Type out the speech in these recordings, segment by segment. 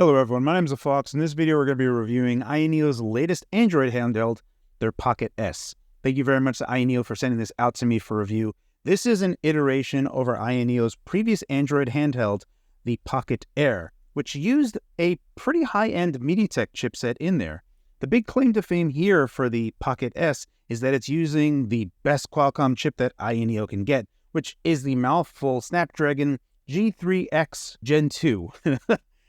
Hello everyone, my name is Fox. In this video we're going to be reviewing AYANEO's latest Android handheld, their Pocket S. Thank you very much to AYANEO for sending this out to me for review. This is an iteration over AYANEO's previous Android handheld, the Pocket Air, which used a pretty high-end MediaTek chipset in there. The big claim to fame here for the Pocket S is that it's using the best Qualcomm chip that AYANEO can get, which is the mouthful Snapdragon G3X Gen 2.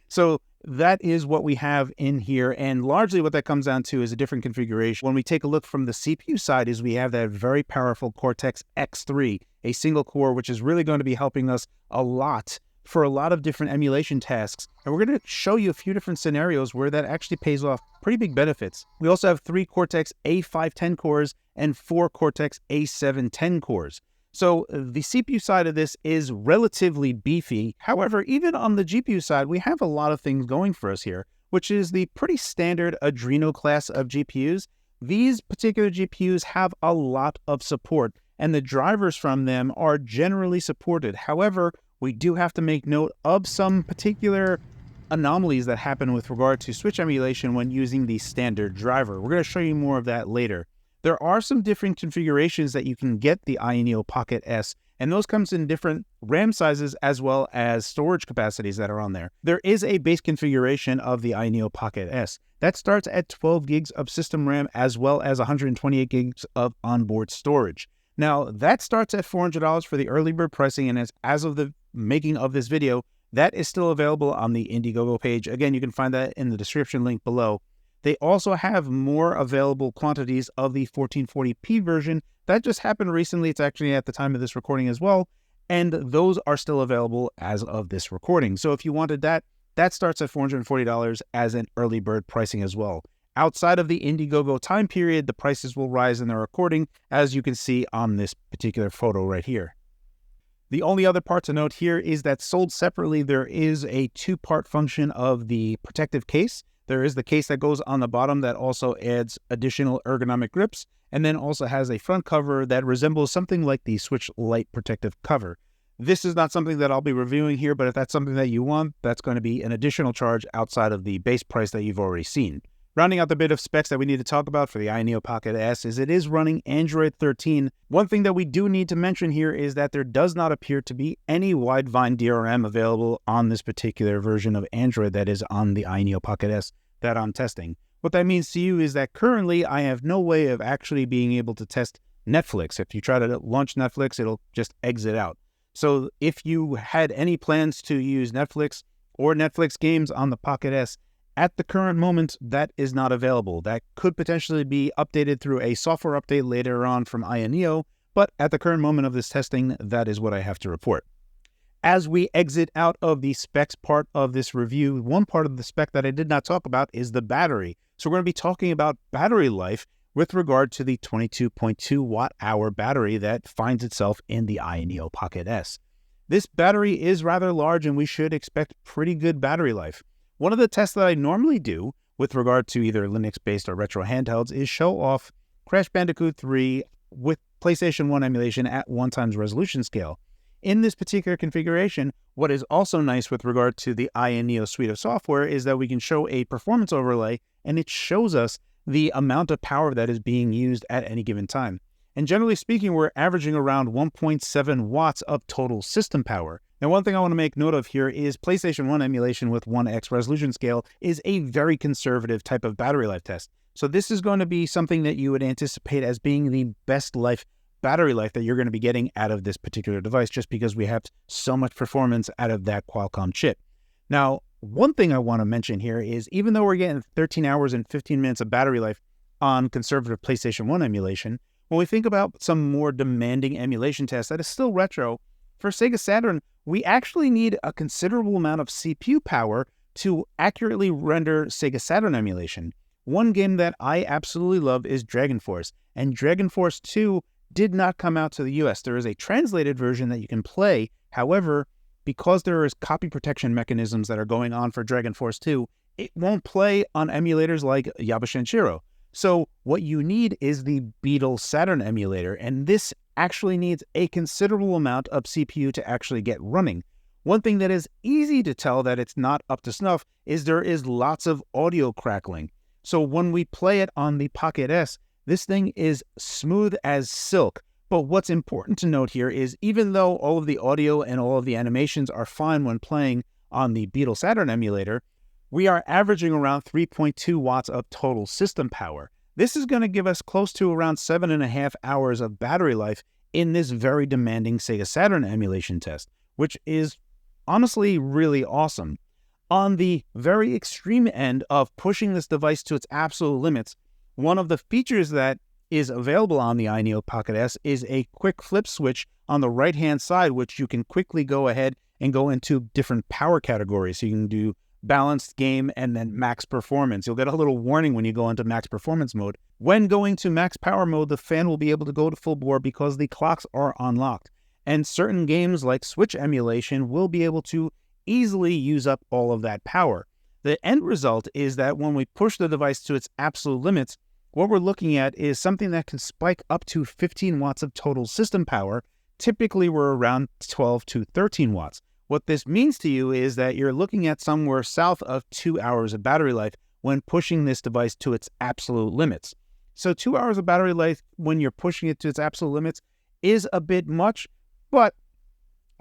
So that is what we have in here, and largely what that comes down to is a different configuration. When we take a look from the CPU side, is we have that very powerful Cortex X3, a single core, which is really going to be helping us a lot for a lot of different emulation tasks. And we're going to show you a few different scenarios where that actually pays off pretty big benefits. We also have 3 Cortex A510 cores and 4 Cortex A710 cores. So the CPU side of this is relatively beefy. However, even on the GPU side, we have a lot of things going for us here, which is the pretty standard Adreno class of GPUs. These particular GPUs have a lot of support, and the drivers from them are generally supported. However, we do have to make note of some particular anomalies that happen with regard to switch emulation when using the standard driver. We're going to show you more of that later. There are some different configurations that you can get the AYANEO Pocket S, and those comes in different RAM sizes as well as storage capacities that are on there. There is a base configuration of the AYANEO Pocket S. That starts at 12 gigs of system RAM as well as 128 gigs of onboard storage. Now, that starts at $400 for the early bird pricing, and as of the making of this video, that is still available on the Indiegogo page. Again, you can find that in the description link below. They also have more available quantities of the 1440p version. That just happened recently. It's actually at the time of this recording as well. And those are still available as of this recording. So if you wanted that, that starts at $440 as an early bird pricing as well. Outside of the Indiegogo time period, the prices will rise in the recording, as you can see on this particular photo right here. The only other part to note here is that sold separately, there is a 2-part function of the protective case. There is the case that goes on the bottom that also adds additional ergonomic grips, and then also has a front cover that resembles something like the Switch Lite protective cover. This is not something that I'll be reviewing here, but if that's something that you want, that's going to be an additional charge outside of the base price that you've already seen. Rounding out the bit of specs that we need to talk about for the AYANEO Pocket S is it is running Android 13. One thing that we do need to mention here is that there does not appear to be any WideVine DRM available on this particular version of Android that is on the AYANEO Pocket S that I'm testing. What that means to you is that currently I have no way of actually being able to test Netflix. If you try to launch Netflix, it'll just exit out. So if you had any plans to use Netflix or Netflix games on the Pocket S, at the current moment, that is not available. That could potentially be updated through a software update later on from AYANEO, but at the current moment of this testing, that is what I have to report. As we exit out of the specs part of this review, one part of the spec that I did not talk about is the battery. So we're going to be talking about battery life with regard to the 22.2 watt-hour battery that finds itself in the AYANEO Pocket S. This battery is rather large, and we should expect pretty good battery life. One of the tests that I normally do with regard to either Linux-based or retro handhelds is show off Crash Bandicoot 3 with PlayStation 1 emulation at 1x resolution scale. In this particular configuration, what is also nice with regard to the AYANEO suite of software is that we can show a performance overlay, and it shows us the amount of power that is being used at any given time. And generally speaking, we're averaging around 1.7 watts of total system power. Now, one thing I want to make note of here is PlayStation 1 emulation with 1x resolution scale is a very conservative type of battery life test. So this is going to be something that you would anticipate as being the best battery life that you're going to be getting out of this particular device, just because we have so much performance out of that Qualcomm chip. Now, one thing I want to mention here is even though we're getting 13 hours and 15 minutes of battery life on conservative PlayStation 1 emulation, when we think about some more demanding emulation tests that is still retro, for Sega Saturn, we actually need a considerable amount of CPU power to accurately render Sega Saturn emulation. One game that I absolutely love is Dragon Force, and Dragon Force 2 did not come out to the US. There is a translated version that you can play. However, because there is copy protection mechanisms that are going on for Dragon Force 2, it won't play on emulators like Yabashinchiro. So what you need is the Beetle Saturn emulator, and this actually needs a considerable amount of CPU to actually get running. One thing that is easy to tell that it's not up to snuff is there is lots of audio crackling. So when we play it on the Pocket S, this thing is smooth as silk. But what's important to note here is even though all of the audio and all of the animations are fine when playing on the Beetle Saturn emulator, we are averaging around 3.2 watts of total system power. This is going to give us close to around 7.5 hours of battery life in this very demanding Sega Saturn emulation test, which is honestly really awesome. On the very extreme end of pushing this device to its absolute limits, one of the features that is available on the AYANEO Pocket S is a quick flip switch on the right-hand side, which you can quickly go ahead and go into different power categories. So you can do balanced game and then max performance. You'll get a little warning when you go into max performance mode. When going to max power mode, the fan will be able to go to full bore because the clocks are unlocked. And certain games like Switch emulation will be able to easily use up all of that power. The end result is that when we push the device to its absolute limits, what we're looking at is something that can spike up to 15 watts of total system power. Typically, we're around 12 to 13 watts. What this means to you is that you're looking at somewhere south of 2 hours of battery life when pushing this device to its absolute limits. So 2 hours of battery life when you're pushing it to its absolute limits is a bit much, but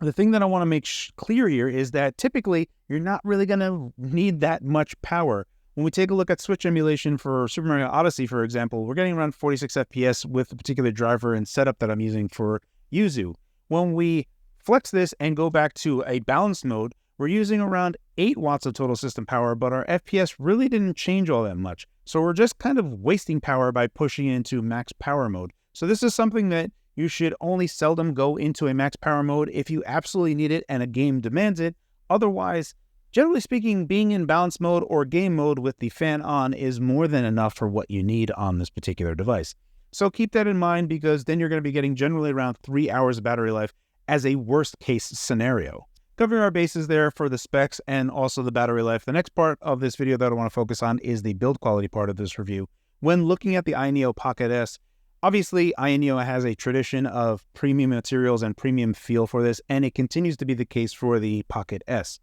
the thing that I want to make clear here is that typically you're not really going to need that much power. When we take a look at Switch emulation for Super Mario Odyssey, for example, we're getting around 46 FPS with the particular driver and setup that I'm using for Yuzu. When we flex this and go back to a balanced mode, we're using around 8 watts of total system power, but our FPS really didn't change all that much. So we're just kind of wasting power by pushing it into max power mode. So this is something that you should only seldom go into a max power mode if you absolutely need it and a game demands it. Otherwise, generally speaking, being in balance mode or game mode with the fan on is more than enough for what you need on this particular device. So keep that in mind because then you're going to be getting generally around 3 hours of battery life as a worst case scenario. Covering our bases there for the specs and also the battery life, the next part of this video that I want to focus on is the build quality part of this review. When looking at the AYANEO Pocket S, obviously AYANEO has a tradition of premium materials and premium feel for this, and it continues to be the case for the Pocket S.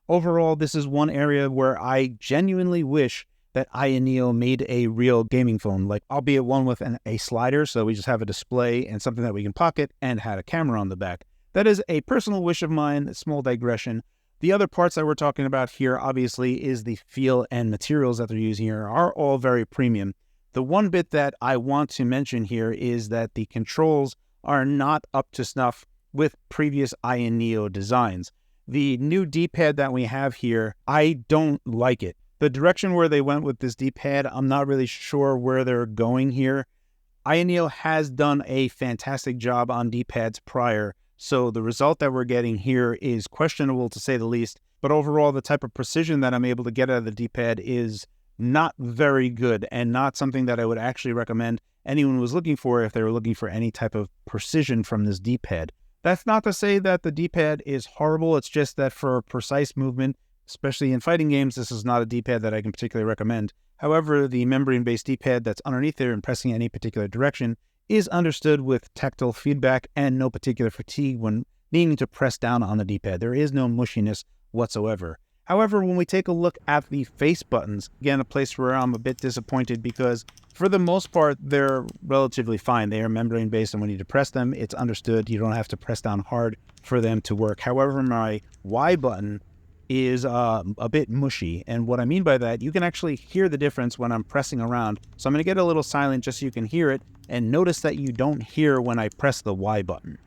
Overall, this is one area where I genuinely wish that AYANEO made a real gaming phone, like albeit one with a slider, so we just have a display and something that we can pocket and had a camera on the back. That is a personal wish of mine, a small digression. The other parts that we're talking about here, obviously, is the feel and materials that they're using here are all very premium. The one bit that I want to mention here is that the controls are not up to snuff with previous AYANEO designs. The new D-pad that we have here, I don't like it. The direction where they went with this D-pad, I'm not really sure where they're going here. AYANEO has done a fantastic job on D-pads prior, so the result that we're getting here is questionable to say the least, but overall the type of precision that I'm able to get out of the D-pad is not very good and not something that I would actually recommend anyone was looking for if they were looking for any type of precision from this D-pad. That's not to say that the D-pad is horrible, it's just that for precise movement, especially in fighting games, this is not a D-pad that I can particularly recommend. However, the membrane-based D-pad that's underneath there and pressing any particular direction is understood with tactile feedback and no particular fatigue when needing to press down on the D-pad. There is no mushiness whatsoever. However, when we take a look at the face buttons, again, a place where I'm a bit disappointed because for the most part, they're relatively fine. They are membrane-based, and when you depress them, it's understood. You don't have to press down hard for them to work. However, my Y button is a bit mushy, and what I mean by that, you can actually hear the difference when I'm pressing around. So I'm going to get a little silent just so you can hear it, and notice that you don't hear when I press the Y button.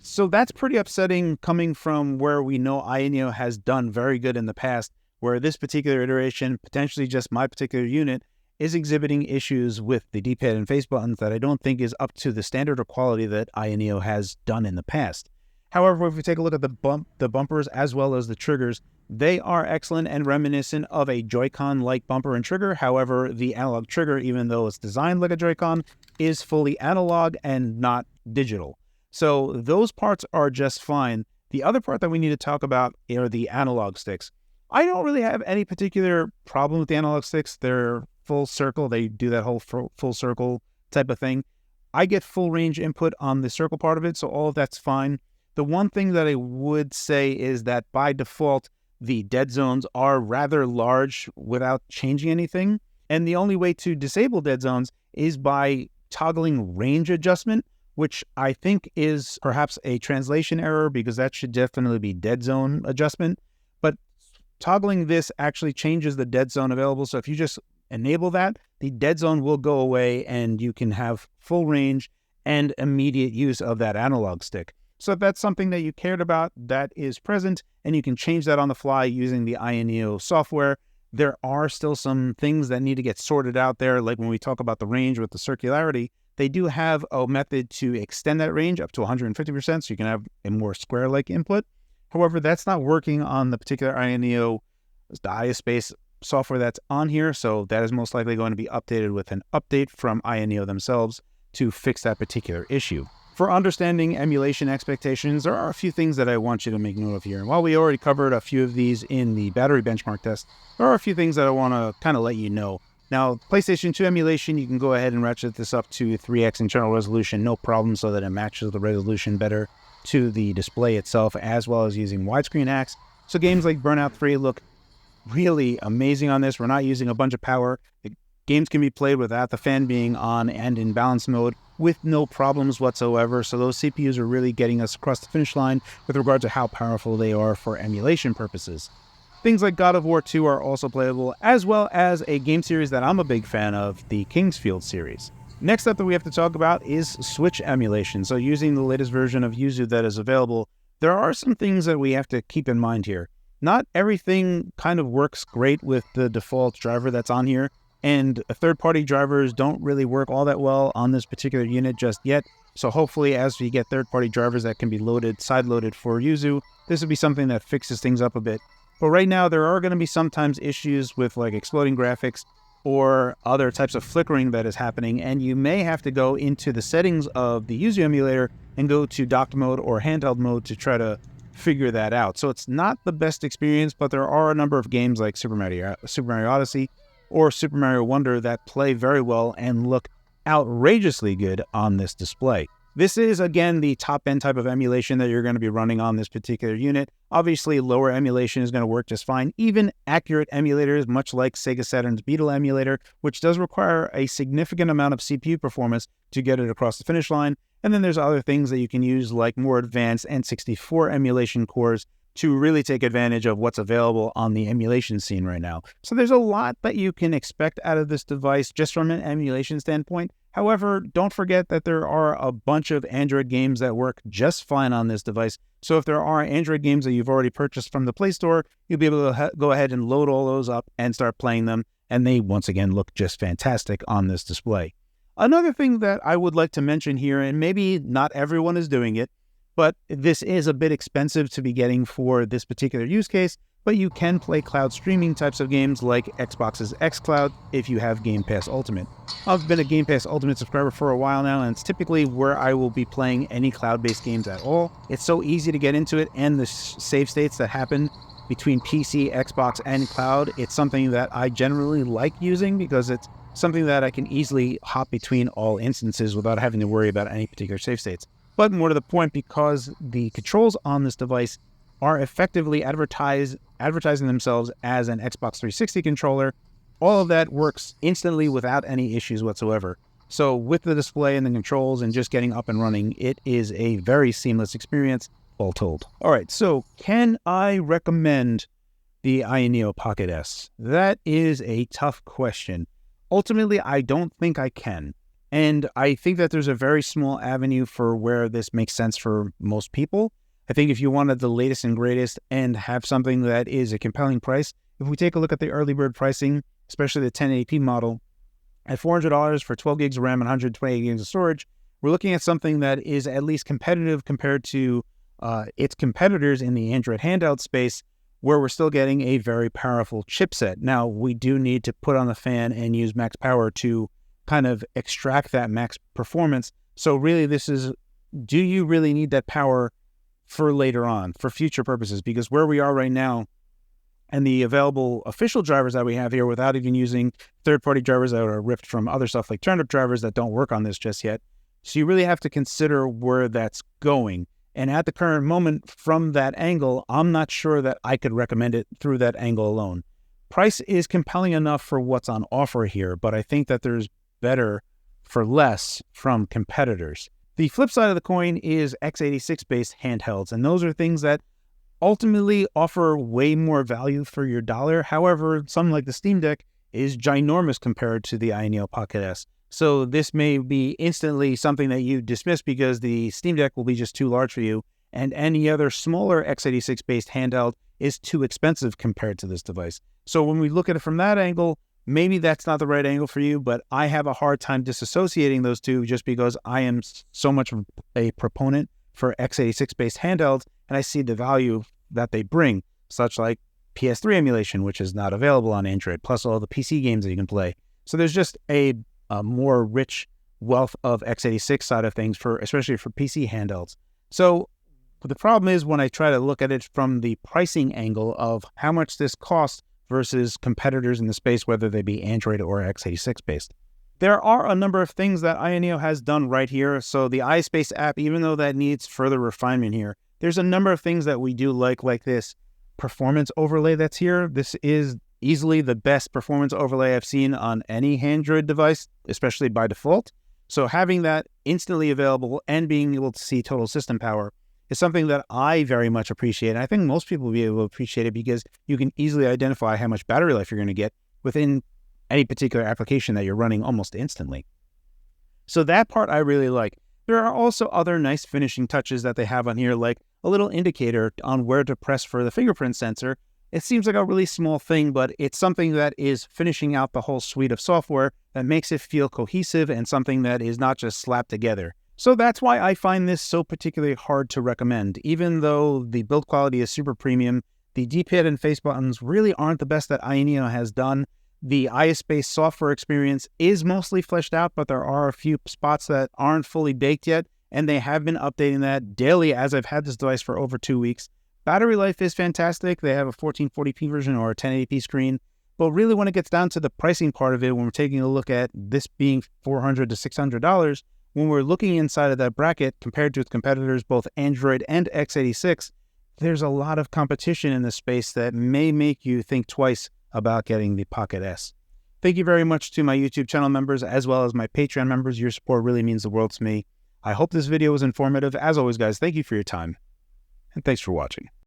So that's pretty upsetting coming from where we know AYANEO has done very good in the past, where this particular iteration, potentially just my particular unit, is exhibiting issues with the D-pad and face buttons that I don't think is up to the standard or quality that AYANEO has done in the past. However, if we take a look at the bumpers as well as the triggers, they are excellent and reminiscent of a Joy-Con-like bumper and trigger. However, the analog trigger, even though it's designed like a Joy-Con, is fully analog and not digital. So those parts are just fine. The other part that we need to talk about are the analog sticks. I don't really have any particular problem with the analog sticks. They're full circle. They do that whole full circle type of thing. I get full range input on the circle part of it, so all of that's fine. The one thing that I would say is that by default, the dead zones are rather large without changing anything. And the only way to disable dead zones is by toggling range adjustment, which I think is perhaps a translation error because that should definitely be dead zone adjustment. But toggling this actually changes the dead zone available. So if you just enable that, the dead zone will go away and you can have full range and immediate use of that analog stick. So if that's something that you cared about, that is present, and you can change that on the fly using the AYANEO software. There are still some things that need to get sorted out there, like when we talk about the range with the circularity, they do have a method to extend that range up to 150%, so you can have a more square-like input. However, that's not working on the particular AYANEO, the AYASpace software that's on here, so that is most likely going to be updated with an update from AYANEO themselves to fix that particular issue. For understanding emulation expectations, there are a few things that I want you to make note of here. And while we already covered a few of these in the battery benchmark test, there are a few things that I want to kind of let you know. Now, PlayStation 2 emulation, you can go ahead and ratchet this up to 3x internal resolution, no problem, so that it matches the resolution better to the display itself, as well as using widescreen hacks. So games like Burnout 3 look really amazing on this. We're not using a bunch of power. The games can be played without the fan being on and in balance mode with no problems whatsoever. So those CPUs are really getting us across the finish line with regard to how powerful they are for emulation purposes. Things like God of War 2 are also playable, as well as a game series that I'm a big fan of, the Kingsfield series. Next up that we have to talk about is Switch emulation. So using the latest version of Yuzu that is available, there are some things that we have to keep in mind here. Not everything kind of works great with the default driver that's on here, and third-party drivers don't really work all that well on this particular unit just yet. So hopefully as we get third-party drivers that can be loaded, side-loaded for Yuzu, this will be something that fixes things up a bit. But right now there are going to be sometimes issues with like exploding graphics or other types of flickering that is happening, and you may have to go into the settings of the Yuzu emulator and go to docked mode or handheld mode to try to figure that out. So it's not the best experience, but there are a number of games like Super Mario Odyssey or Super Mario Wonder that play very well and look outrageously good on this display. This is, again, the top-end type of emulation that you're going to be running on this particular unit. Obviously, lower emulation is going to work just fine. Even accurate emulators, much like Sega Saturn's Beetle emulator, which does require a significant amount of CPU performance to get it across the finish line. And then there's other things that you can use, like more advanced N64 emulation cores, to really take advantage of what's available on the emulation scene right now. So there's a lot that you can expect out of this device just from an emulation standpoint. However, don't forget that there are a bunch of Android games that work just fine on this device. So if there are Android games that you've already purchased from the Play Store, you'll be able to go ahead and load all those up and start playing them. And they, once again, look just fantastic on this display. Another thing that I would like to mention here, and maybe not everyone is doing it, but this is a bit expensive to be getting for this particular use case, but you can play cloud streaming types of games like Xbox's XCloud if you have Game Pass Ultimate. I've been a Game Pass Ultimate subscriber for a while now, and it's typically where I will be playing any cloud-based games at all. It's so easy to get into it, and the save states that happen between PC, Xbox, and cloud, it's something that I generally like using because it's something that I can easily hop between all instances without having to worry about any particular save states. But more to the point, because the controls on this device are effectively advertising themselves as an Xbox 360 controller, all of that works instantly without any issues whatsoever. So with the display and the controls and just getting up and running, it is a very seamless experience, all told. All right, so can I recommend the AYANEO Pocket S? That is a tough question. Ultimately, I don't think I can. And I think that there's a very small avenue for where this makes sense for most people. I think if you wanted the latest and greatest and have something that is a compelling price, if we take a look at the early bird pricing, especially the 1080p model, at $400 for 12 gigs of RAM and 128 gigs of storage, we're looking at something that is at least competitive compared to its competitors in the Android handheld space, where we're still getting a very powerful chipset. Now, we do need to put on the fan and use max power to kind of extract that max performance. So really, this is, do you really need that power for later on, for future purposes? Because where we are right now, and the available official drivers that we have here, without even using third-party drivers that are ripped from other stuff like turnip drivers that don't work on this just yet, So you really have to consider where that's going. And at the current moment, from that angle, I'm not sure that I could recommend it through that angle alone. Price is compelling enough for what's on offer here, but I think that there's better for less from competitors. The flip side of the coin is x86-based handhelds, and those are things that ultimately offer way more value for your dollar. However, something like the Steam Deck is ginormous compared to the AYANEO Pocket S. So this may be instantly something that you dismiss because the Steam Deck will be just too large for you, and any other smaller x86-based handheld is too expensive compared to this device. So when we look at it from that angle, maybe that's not the right angle for you, but I have a hard time disassociating those two just because I am so much a proponent for x86-based handhelds, and I see the value that they bring, such like PS3 emulation, which is not available on Android, plus all the PC games that you can play. So there's just a more rich wealth of x86 side of things, especially for PC handhelds. So the problem is when I try to look at it from the pricing angle of how much this costs versus competitors in the space, whether they be Android or x86 based. There are a number of things that AYANEO has done right here. So the AYASpace app, even though that needs further refinement here, there's a number of things that we do like this performance overlay that's here. This is easily the best performance overlay I've seen on any Android device, especially by default. So having that instantly available and being able to see total system power is something that I very much appreciate. And I think most people will be able to appreciate it because you can easily identify how much battery life you're going to get within any particular application that you're running almost instantly. So that part I really like. There are also other nice finishing touches that they have on here, like a little indicator on where to press for the fingerprint sensor. It seems like a really small thing, but it's something that is finishing out the whole suite of software that makes it feel cohesive and something that is not just slapped together. So that's why I find this so particularly hard to recommend. Even though the build quality is super premium, the DPAD and face buttons really aren't the best that AYANEO has done. The AYASpace software experience is mostly fleshed out, but there are a few spots that aren't fully baked yet, and they have been updating that daily as I've had this device for over 2 weeks. Battery life is fantastic. They have a 1440p version or a 1080p screen, but really when it gets down to the pricing part of it, when we're taking a look at this being $400 to $600, when we're looking inside of that bracket compared to its competitors, both Android and x86, there's a lot of competition in this space that may make you think twice about getting the Pocket S. Thank you very much to my YouTube channel members as well as my Patreon members. Your support really means the world to me. I hope this video was informative. As always, guys, thank you for your time, and thanks for watching.